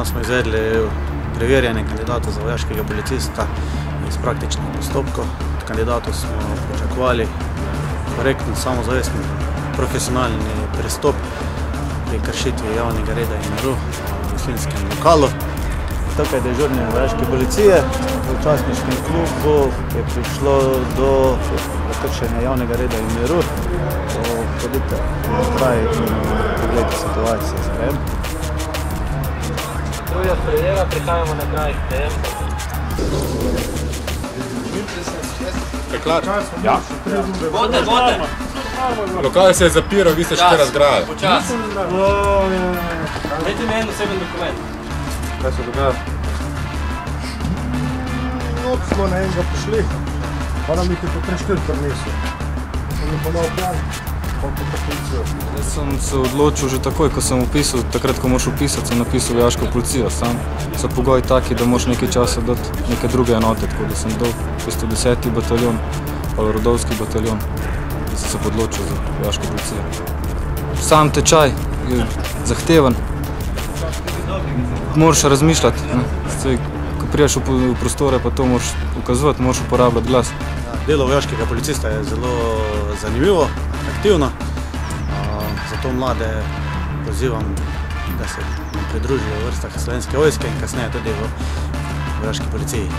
dan smo izvedli preverjanje kandidatov za vojaškega policista iz praktičnih postopkov. Od kandidatov smo pričakovali korektno, samozavesten, profesionalni pristop pri kršitvi javnega reda in miru v muslimskem lokalu. Tukaj dežurne vojaške policije v častniškem klubu je prišlo do kršenja javnega reda in miru. Pojdite na kraj in pogledajte situacijo. Sprejem. Druga predela, prihajamo na kraj. Preklad? Ja. Vode! Lokal se je zapiral, vi ste še razgrajali. Počas. Dajte mi en oseben dokument. Kaj se dogaja? Noč smo na enega prišli, pa nam jih je po 3-4 prinesel. Sem je pa malo plan, pa po policijo. Jaz sem se odločil že takoj, ko sem upisal, takrat, ko moraš upisati, sem napisal vojaško policijo. Sam so pogoji taki, da moraš nekaj časa dati neke druge enote, tako da sem dal 10. bataljon, pa rodovski bataljon, da sem se odločil za vojaško policijo. Sam tečaj je zahteven, moraš razmišljati. Ko priješ v prostore, pa to moraš ukazovati, moraš uporabljati glas. Delo vojaškega policista je zelo zanimivo, aktivno, zato mlade pozivam, da se pridružijo v vrstah Slovenske vojske in kasneje tudi v vojaški policiji.